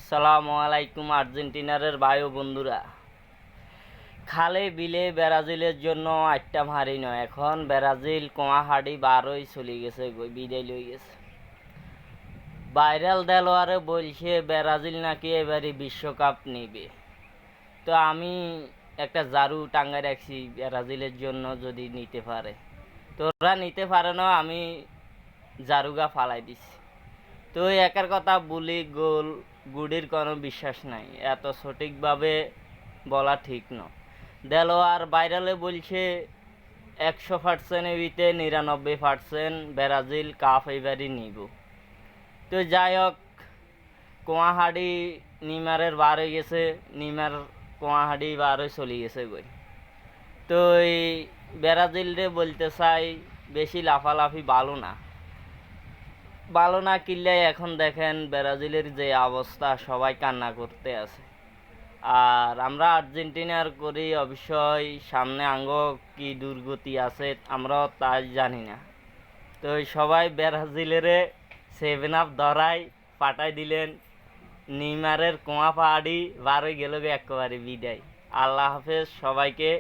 আসসালামু আলাইকুম আর্জেন্টিনারের ভাই ও বন্ধুরা। খালে বিলে ব্রাজিলের জন্য আটটা ভারী নয়, এখন ব্রাজিল কোয়াহাডি বারোই চলে গেছে, বিদায় লই গেছে। ভাইরাল দেলোয়ারে বলছে ব্রাজিল নাকি এবারে বিশ্বকাপ নেবে। তো আমি একটা জারু টাঙ্গায় রাখছি ব্রাজিলের জন্য, যদি নিতে পারে। তো ওরা নিতে পারে না, আমি জারুগা ফালাই দিছি। তো একার কথা বলি, গোল গুডির কোনো বিশ্বাস নাই, এত সঠিকভাবে বলা ঠিক নয়। দেলোয়ার ভাইরালে বলছে 100% ভিতে 99% ব্রাজিল কাপ এবারই নিব। তো যাই হোক, কোয়াহাডি নিমারের বার হয়ে গেছে, নিমার কোয়াহাডি বার হয়ে চলে গেছে গই। তো এই ব্রাজিল রে বলতে চাই, বেশি লাফালাফি ভালো না কিনলে এখন দেখেন ব্রাজিলের যে অবস্থা, সবাই কান্না করতে আছে। আর আমরা আর্জেন্টিনার করি, অবশ্যই সামনে আঙ্গ কি দুর্গতি আছে আমরাও তাই জানি না। তো সবাই ব্রাজিলের 7 আপ ধরাই পাঠাই দিলেন, নিমারের কোয়া পাহাড়ি বারোই গেল একেবারে বিদায়। আল্লাহ হাফেজ সবাইকে।